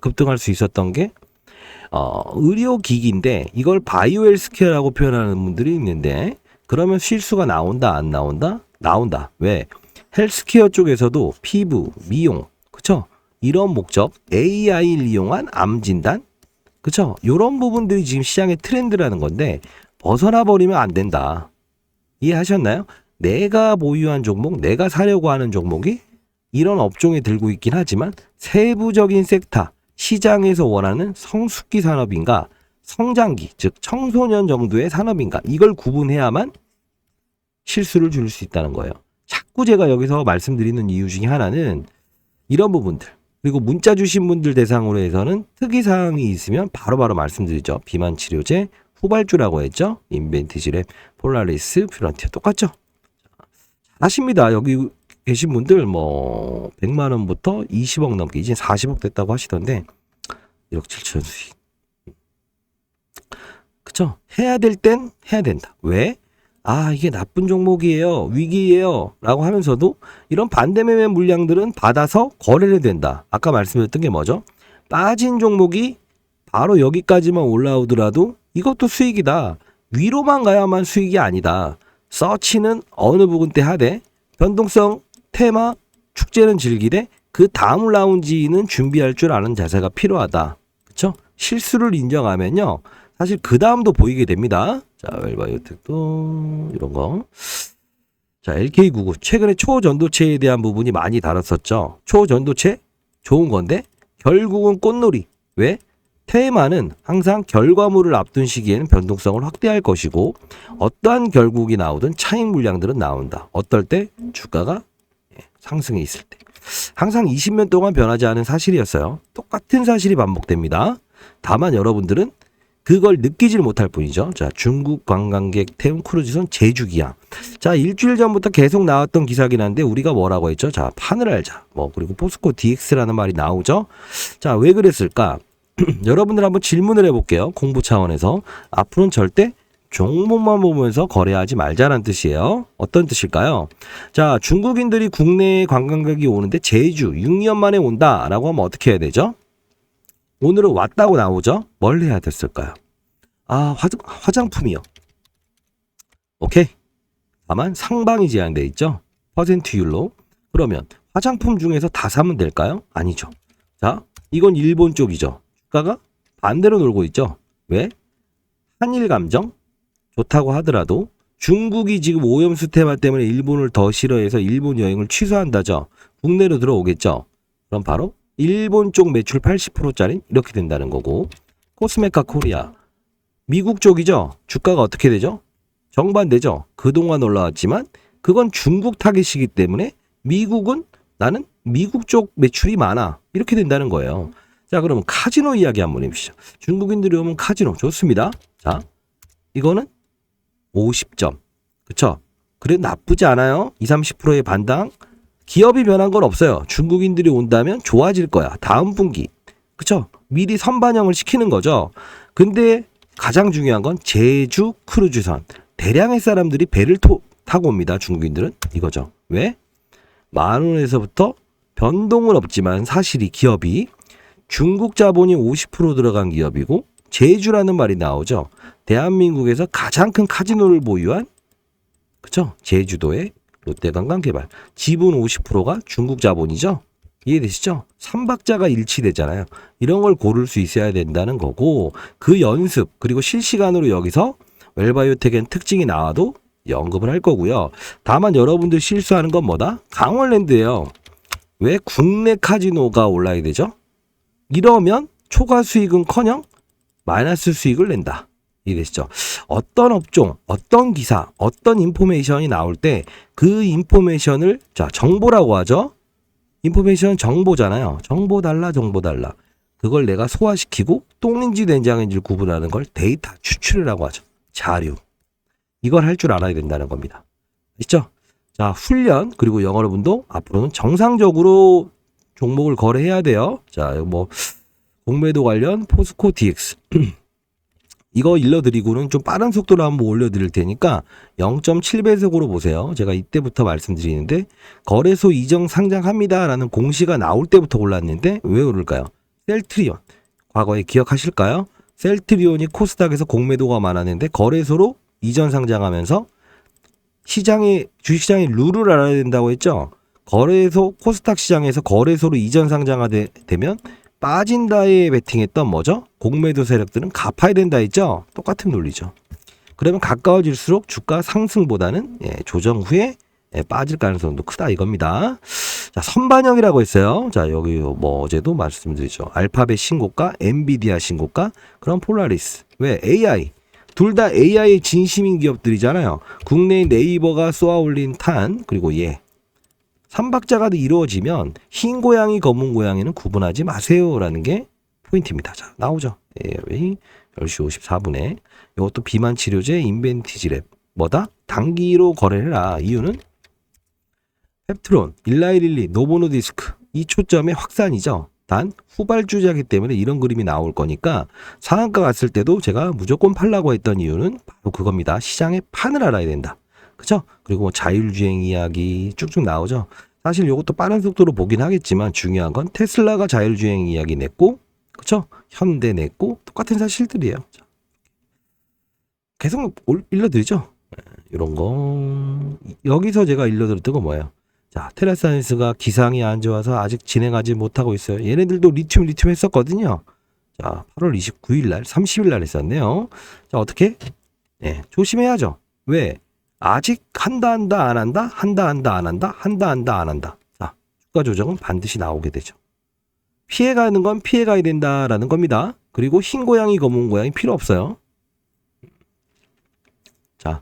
급등할 수 있었던 게 의료기기인데 이걸 바이오 헬스케어라고 표현하는 분들이 있는데, 그러면 실수가 나온다 안 나온다? 나온다. 왜? 헬스케어 쪽에서도 피부, 미용, 그쵸? 이런 목적, AI를 이용한 암 진단, 그쵸? 이런 부분들이 지금 시장의 트렌드라는 건데 벗어나 버리면 안 된다. 이해하셨나요? 내가 보유한 종목, 내가 사려고 하는 종목이 이런 업종에 들고 있긴 하지만 세부적인 섹터, 시장에서 원하는 성숙기 산업인가, 성장기, 즉 청소년 정도의 산업인가, 이걸 구분해야만 실수를 줄일 수 있다는 거예요. 자꾸 제가 여기서 말씀드리는 이유 중에 하나는 이런 부분들, 그리고 문자 주신 분들 대상으로 해서는 특이사항이 있으면 바로바로 말씀드리죠. 비만 치료제, 후발주라고 했죠. 인벤티지랩, 폴라리스, 퓨런티어 똑같죠. 잘하십니다. 여기 계신 분들 100만 원부터 20억 넘게, 이제 40억 됐다고 하시던데 1억 7천 수익. 그쵸? 해야 될 땐 해야 된다. 왜? 아, 이게 나쁜 종목이에요. 위기예요. 라고 하면서도 이런 반대매매 물량들은 받아서 거래를 된다. 아까 말씀드렸던 게 뭐죠? 빠진 종목이 바로 여기까지만 올라오더라도 이것도 수익이다. 위로만 가야만 수익이 아니다. 서치는 어느 부분 때 하되 변동성, 테마, 축제는 즐기되 그 다음 라운지는 준비할 줄 아는 자세가 필요하다. 그쵸? 실수를 인정하면요. 사실 그 다음도 보이게 됩니다. 자, 웰바이오텍도 이런 거. 자, LK99 최근에 초전도체에 대한 부분이 많이 다뤘었죠. 초전도체 좋은 건데 결국은 꽃놀이. 왜? 테마는 항상 결과물을 앞둔 시기에는 변동성을 확대할 것이고 어떠한 결국이 나오든 차익 물량들은 나온다. 어떨 때? 주가가 상승해 있을 때. 항상 20년 동안 변하지 않은 사실이었어요. 똑같은 사실이 반복됩니다. 다만 여러분들은 그걸 느끼질 못할 뿐이죠. 자, 중국 관광객 태움 크루즈선 제주기항. 자, 일주일 전부터 계속 나왔던 기사긴 한데 우리가 뭐라고 했죠? 자, 판을 알자. 그리고 포스코 DX라는 말이 나오죠. 자, 왜 그랬을까? 여러분들 한번 질문을 해볼게요. 공부 차원에서. 앞으로는 절대 종목만 보면서 거래하지 말자는 뜻이에요. 어떤 뜻일까요? 자, 중국인들이 국내에 관광객이 오는데 제주 6년 만에 온다라고 하면 어떻게 해야 되죠? 오늘은 왔다고 나오죠? 뭘 해야 됐을까요? 아, 화장품이요. 오케이. 다만 상방이 제한되어 있죠? 퍼센트율로. 그러면 화장품 중에서 다 사면 될까요? 아니죠. 자, 이건 일본 쪽이죠. 주가가 반대로 놀고 있죠. 왜? 한일 감정 좋다고 하더라도 중국이 지금 오염수 테마 때문에 일본을 더 싫어해서 일본 여행을 취소한다죠. 국내로 들어오겠죠. 그럼 바로 일본 쪽 매출 80%짜리 이렇게 된다는 거고, 코스메카 코리아 미국 쪽이죠. 주가가 어떻게 되죠? 정반대죠. 그동안 올라왔지만 그건 중국 타겟이기 때문에 미국은 나는 미국 쪽 매출이 많아 이렇게 된다는 거예요. 자, 그러면 카지노 이야기 한번 해보시죠. 중국인들이 오면 카지노 좋습니다. 자, 이거는 50점. 그쵸? 그래 나쁘지 않아요. 20, 30%의 반당. 기업이 변한 건 없어요. 중국인들이 온다면 좋아질 거야. 다음 분기. 그쵸? 미리 선반영을 시키는 거죠. 근데 가장 중요한 건 제주 크루즈선. 대량의 사람들이 배를 타고 옵니다. 중국인들은. 이거죠. 왜? 10,000원에서부터 변동은 없지만 사실이 기업이 중국 자본이 50% 들어간 기업이고 제주라는 말이 나오죠. 대한민국에서 가장 큰 카지노를 보유한 그쵸? 제주도의 롯데관광개발 지분 50%가 중국 자본이죠. 이해되시죠? 삼박자가 일치되잖아요. 이런 걸 고를 수 있어야 된다는 거고 그 연습 그리고 실시간으로 여기서 웰바이오텍엔 특징이 나와도 언급을 할 거고요. 다만 여러분들 실수하는 건 뭐다? 강원랜드예요. 왜 국내 카지노가 올라야 되죠? 이러면 초과 수익은커녕 마이너스 수익을 낸다. 이해되시죠? 어떤 업종, 어떤 기사, 어떤 인포메이션이 나올 때 그 인포메이션을 자 정보라고 하죠. 인포메이션 정보잖아요. 정보 달라. 그걸 내가 소화시키고 똥인지 된장인지를 구분하는 걸 데이터 추출이라고 하죠. 자료. 이걸 할 줄 알아야 된다는 겁니다. 있죠? 자, 훈련 그리고 여러분도 앞으로는 정상적으로 종목을 거래해야 돼요. 자, 공매도 관련 포스코 DX. 이거 일러드리고는 좀 빠른 속도로 한번 올려드릴 테니까 0.7배속으로 보세요. 제가 이때부터 말씀드리는데 거래소 이전 상장합니다 라는 공시가 나올 때부터 올랐는데 왜 오를까요? 셀트리온. 과거에 기억하실까요? 셀트리온이 코스닥에서 공매도가 많았는데 거래소로 이전 상장하면서 주식시장의 룰을 알아야 된다고 했죠. 거래소 코스닥 시장에서 거래소로 이전 상장이 되면 빠진다에 베팅했던 뭐죠? 공매도 세력들은 갚아야 된다 했죠? 똑같은 논리죠. 그러면 가까워질수록 주가 상승보다는 조정 후에 빠질 가능성도 크다 이겁니다. 자, 선반영이라고 했어요. 자, 여기 어제도 말씀드리죠. 알파벳 신고가, 엔비디아 신고가, 그럼 폴라리스. 왜? AI. 둘 다 AI의 진심인 기업들이잖아요. 국내의 네이버가 쏘아올린 탄, 그리고 삼박자가 이루어지면 흰 고양이 검은 고양이는 구분하지 마세요라는 게 포인트입니다. 자, 나오죠. 10시 54분에 이것도 비만 치료제 인벤티지랩 뭐다? 단기로 거래해라. 이유는 펩트론, 일라이릴리, 노보노디스크 이 초점의 확산이죠. 단 후발주자이기 때문에 이런 그림이 나올 거니까 상한가 갔을 때도 제가 무조건 팔라고 했던 이유는 바로 그겁니다. 시장의 판을 알아야 된다. 그죠? 그리고 뭐 자율주행 이야기 쭉쭉 나오죠. 사실 이것도 빠른 속도로 보긴 하겠지만 중요한 건 테슬라가 자율주행 이야기 냈고, 그쵸? 현대 냈고 똑같은 사실들이에요. 계속 일러드리죠. 이런 거 여기서 제가 일러드렸던 건 뭐예요? 자, 테라사이언스가 기상이 안 좋아서 아직 진행하지 못하고 있어요. 얘네들도 리튬 했었거든요. 자, 8월 29일 날, 30일 날 했었네요. 자, 어떻게? 네, 조심해야죠. 왜? 아직 한다 안 한다 안 한다. 자, 주가 조정은 반드시 나오게 되죠. 피해가는 건 피해가야 된다라는 겁니다. 그리고 흰 고양이 검은 고양이 필요 없어요. 자,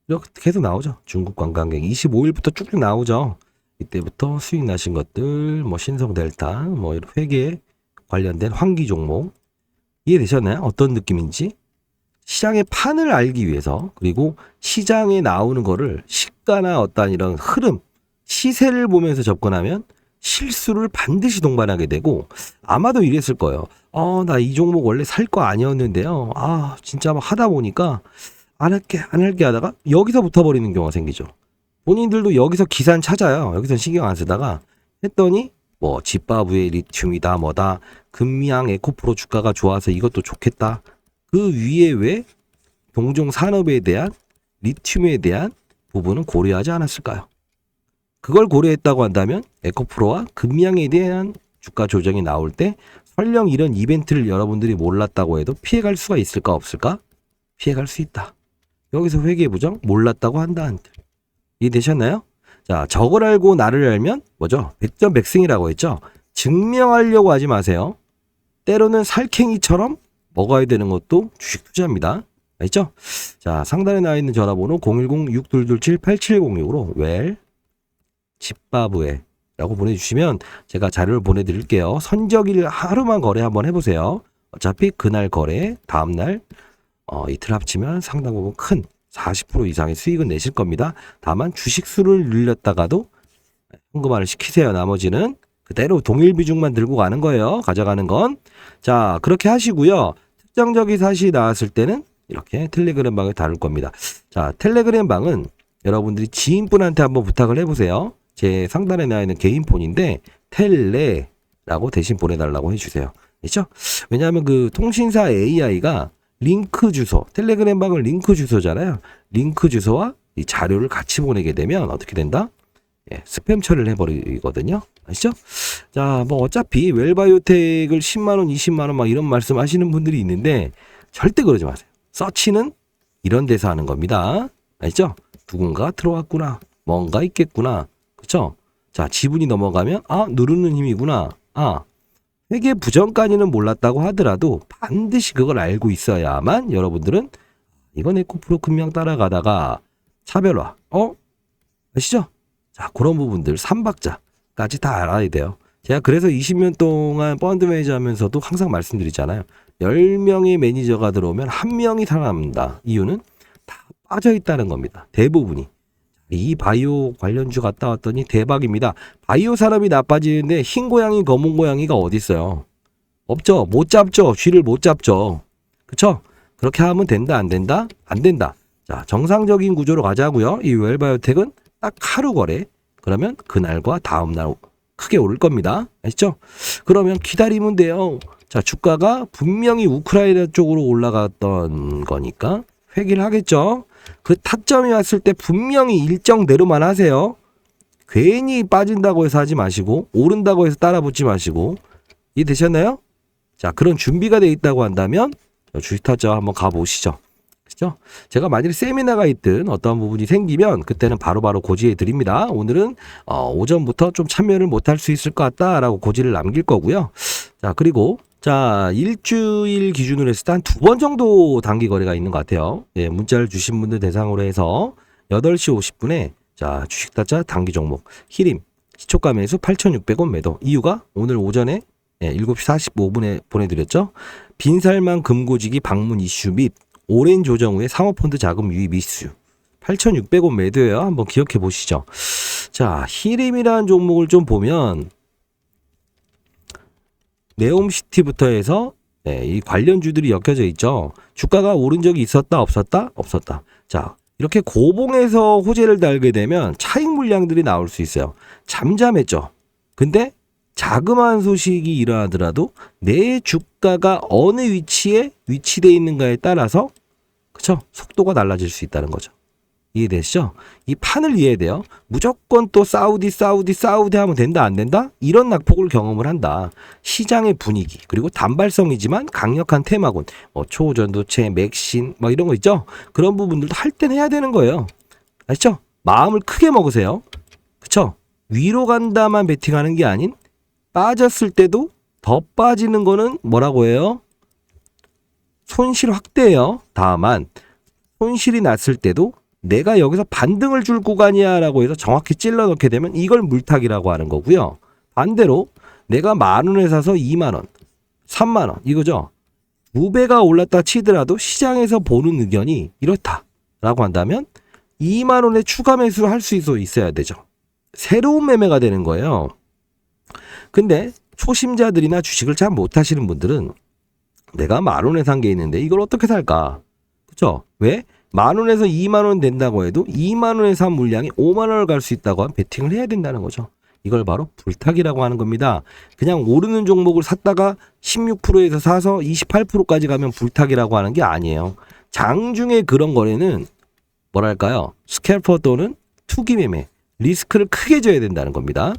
이렇게 계속 나오죠. 중국 관광객 25일부터 쭉쭉 나오죠. 이때부터 수익 나신 것들, 뭐 신성 델타, 뭐 이런 회계 관련된 환기 종목 이해되셨나요? 어떤 느낌인지? 시장의 판을 알기 위해서, 그리고 시장에 나오는 거를 시가나 어떤 이런 흐름, 시세를 보면서 접근하면 실수를 반드시 동반하게 되고, 아마도 이랬을 거예요. 나 이 종목 원래 살 거 아니었는데요. 진짜 막 하다 보니까 안 할게 하다가 여기서 붙어버리는 경우가 생기죠. 본인들도 여기서 기산 찾아요. 여기서 신경 안 쓰다가 했더니 뭐 집바브의 리튬이다 뭐다, 금양 에코프로 주가가 좋아서 이것도 좋겠다. 그 위에 왜 동종 산업에 대한 리튬에 대한 부분은 고려하지 않았을까요? 그걸 고려했다고 한다면 에코프로와 금양에 대한 주가 조정이 나올 때 설령 이런 이벤트를 여러분들이 몰랐다고 해도 피해갈 수가 있을까 없을까? 피해갈 수 있다. 여기서 회계부정 몰랐다고 한다 한들. 이해되셨나요? 자, 저걸 알고 나를 알면 뭐죠? 백전백승이라고 했죠. 증명하려고 하지 마세요. 때로는 살쾡이처럼 먹어야 되는 것도 주식 투자입니다. 알죠? 자, 상단에 나와 있는 전화번호 010-6227-8706으로 웰 집바브에 라고 보내주시면 제가 자료를 보내드릴게요. 선적일 하루만 거래 한번 해보세요. 어차피 그날 거래 다음날 이틀 합치면 상당 부분 큰 40% 이상의 수익은 내실 겁니다. 다만 주식 수를 늘렸다가도 현금화를 시키세요. 나머지는 그대로 동일 비중만 들고 가는 거예요. 가져가는 건. 자, 그렇게 하시고요. 특정적인 사실이 나왔을 때는 이렇게 텔레그램 방을 다룰 겁니다. 자, 텔레그램 방은 여러분들이 지인분한테 한번 부탁을 해보세요. 제 상단에 나와 있는 개인 폰인데 텔레라고 대신 보내달라고 해주세요. 그렇죠? 왜냐하면 그 통신사 AI가 링크 주소, 텔레그램 방은 링크 주소잖아요. 링크 주소와 이 자료를 같이 보내게 되면 어떻게 된다? 스팸 처리를 해버리거든요. 아시죠? 자, 뭐 어차피 웰바이오텍을 10만원, 20만원 막 이런 말씀 하시는 분들이 있는데 절대 그러지 마세요. 서치는 이런 데서 하는 겁니다. 아시죠? 누군가 들어왔구나. 뭔가 있겠구나. 그쵸? 자, 지분이 넘어가면 누르는 힘이구나. 회계 부정까지는 몰랐다고 하더라도 반드시 그걸 알고 있어야만 여러분들은 이건 에코프로 금양 따라가다가 차별화 아시죠? 자, 그런 부분들 3박자까지 다 알아야 돼요. 제가 그래서 20년 동안 펀드 매니저 하면서도 항상 말씀드리잖아요. 10명의 매니저가 들어오면 1명이 살아남는다. 이유는 다 빠져있다는 겁니다. 대부분이. 이 바이오 관련주 갔다 왔더니 대박입니다. 바이오 산업이 나빠지는데 흰 고양이 검은 고양이가 어디 있어요? 없죠. 못 잡죠. 쥐를 못 잡죠. 그쵸? 그렇게 하면 된다 안 된다? 안 된다. 자, 정상적인 구조로 가자고요. 이 웰바이오텍은 딱 하루 거래. 그러면 그날과 다음날 크게 오를 겁니다. 아시죠? 그러면 기다리면 돼요. 자, 주가가 분명히 우크라이나 쪽으로 올라갔던 거니까 회귀를 하겠죠. 그 타점이 왔을 때 분명히 일정대로만 하세요. 괜히 빠진다고 해서 하지 마시고 오른다고 해서 따라 붙지 마시고. 이해되셨나요? 자, 그런 준비가 돼 있다고 한다면 주식 타점 한번 가보시죠. 그렇죠? 제가 만약에 세미나가 있든 어떤 부분이 생기면 그때는 바로바로 고지해 드립니다. 오늘은 오전부터 좀 참여를 못할 수 있을 것 같다라고 고지를 남길 거고요. 자, 그리고 자, 일주일 기준으로 했을 때 한 2번 정도 단기 거래가 있는 것 같아요. 예, 문자를 주신 분들 대상으로 해서 8시 50분에 자, 주식 타짜 단기 종목 히림 시초가 매수 8,600원 매도. 이유가 오늘 오전에 7시 45분에 보내드렸죠. 빈살만 금고지기 방문 이슈 및 오랜 조정 후에 사모펀드 자금 유입 이슈 8,600원 매도예요. 한번 기억해 보시죠. 자, 히림이라는 종목을 좀 보면 네옴시티부터 해서 이 관련주들이 엮여져 있죠. 주가가 오른 적이 있었다, 없었다, 없었다. 자, 이렇게 고봉에서 호재를 달게 되면 차익 물량들이 나올 수 있어요. 잠잠했죠. 근데 자그마한 소식이 일어나더라도 내 주가가 어느 위치에 위치되어 있는가에 따라서 그쵸? 속도가 달라질 수 있다는 거죠. 이해되시죠? 이 판을 이해해야 돼요. 무조건 또 사우디 하면 된다 안 된다? 이런 낙폭을 경험을 한다. 시장의 분위기 그리고 단발성이지만 강력한 테마군 초전도체, 맥신 이런 거 있죠? 그런 부분들도 할 땐 해야 되는 거예요. 아시죠? 마음을 크게 먹으세요. 그쵸? 위로 간다만 베팅하는 게 아닌 빠졌을 때도 더 빠지는 거는 뭐라고 해요? 손실 확대예요. 다만 손실이 났을 때도 내가 여기서 반등을 줄 구간이야 라고 해서 정확히 찔러 넣게 되면 이걸 물타기라고 하는 거고요. 반대로 내가 10,000원에 사서 20,000원, 30,000원 이거죠. 2배가 올랐다 치더라도 시장에서 보는 의견이 이렇다라고 한다면 20,000원에 추가 매수를 할 수 있어야 되죠. 새로운 매매가 되는 거예요. 근데 초심자들이나 주식을 잘 못하시는 분들은 내가 10,000원에 산 게 있는데 이걸 어떻게 살까? 그쵸? 왜? 10,000원에서 20,000원 된다고 해도 20,000원에 산 물량이 50,000원을 갈 수 있다고 하면 베팅을 해야 된다는 거죠. 이걸 바로 불타기라고 하는 겁니다. 그냥 오르는 종목을 샀다가 16%에서 사서 28%까지 가면 불타기라고 하는 게 아니에요. 장중에 그런 거래는 뭐랄까요? 스캘퍼 또는 투기 매매, 리스크를 크게 져야 된다는 겁니다.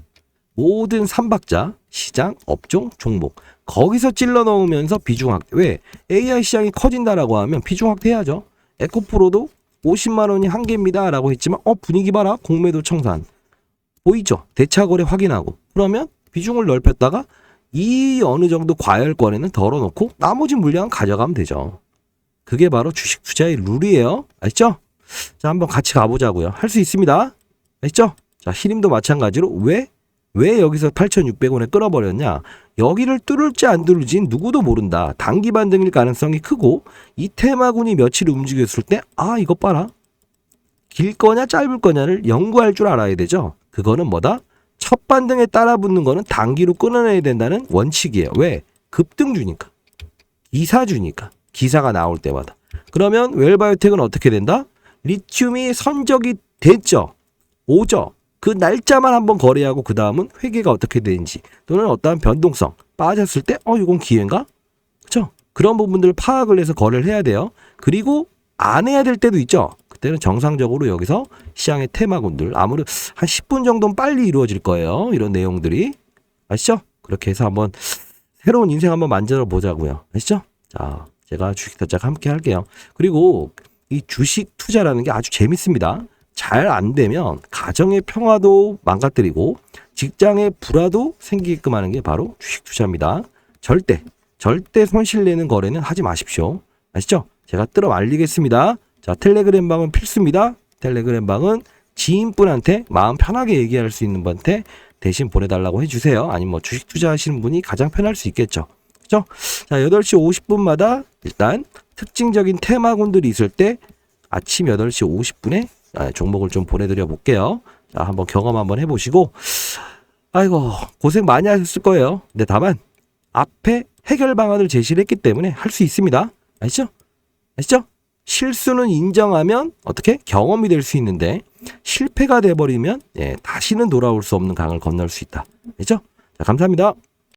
모든 삼박자, 시장, 업종, 종목 거기서 찔러 넣으면서 비중 확대. 왜? AI 시장이 커진다라고 하면 비중 확대해야죠. 에코프로도 50만 원이 한계입니다 라고 했지만 분위기 봐라. 공매도 청산. 보이죠? 대차거래 확인하고. 그러면 비중을 넓혔다가 이 어느 정도 과열권에는 덜어놓고 나머지 물량은 가져가면 되죠. 그게 바로 주식 투자의 룰이에요. 아시죠? 자, 한번 같이 가보자고요. 할 수 있습니다. 아시죠? 자, 히림도 마찬가지로 왜 여기서 8,600원에 끌어버렸냐? 여기를 뚫을지 안 뚫을지 누구도 모른다. 단기 반등일 가능성이 크고 이 테마군이 며칠 움직였을 때 이거 봐라. 길 거냐 짧을 거냐를 연구할 줄 알아야 되죠. 그거는 뭐다? 첫 반등에 따라 붙는 거는 단기로 끊어내야 된다는 원칙이에요. 왜? 급등주니까. 기사주니까. 기사가 나올 때마다. 그러면 웰바이오텍은 어떻게 된다? 리튬이 선적이 됐죠. 오죠. 그 날짜만 한번 거래하고 그 다음은 회계가 어떻게 되는지 또는 어떠한 변동성 빠졌을 때 이건 기회인가? 그렇죠? 그런 부분들을 파악을 해서 거래를 해야 돼요. 그리고 안 해야 될 때도 있죠. 그때는 정상적으로 여기서 시장의 테마군들 아무래도 한 10분 정도는 빨리 이루어질 거예요. 이런 내용들이 아시죠? 그렇게 해서 한번 새로운 인생 한번 만들어 보자고요. 아시죠? 자, 제가 주식 투자 함께 할게요. 그리고 이 주식 투자라는 게 아주 재밌습니다. 잘 안 되면 가정의 평화도 망가뜨리고 직장의 불화도 생기게끔 하는 게 바로 주식 투자입니다. 절대 손실 내는 거래는 하지 마십시오. 아시죠? 제가 끌어 말리겠습니다. 자, 텔레그램 방은 필수입니다. 텔레그램 방은 지인분한테 마음 편하게 얘기할 수 있는 분한테 대신 보내달라고 해주세요. 아니면 주식 투자하시는 분이 가장 편할 수 있겠죠. 그죠? 자, 8시 50분마다 일단 특징적인 테마군들이 있을 때 아침 8시 50분에 종목을 좀 보내드려 볼게요. 자, 한번 경험 한번 해보시고 아이고 고생 많이 하셨을 거예요. 근데 다만 앞에 해결 방안을 제시를 했기 때문에 할 수 있습니다. 아시죠? 실수는 인정하면 어떻게 경험이 될 수 있는데 실패가 돼버리면 다시는 돌아올 수 없는 강을 건널 수 있다. 알죠? 자, 감사합니다.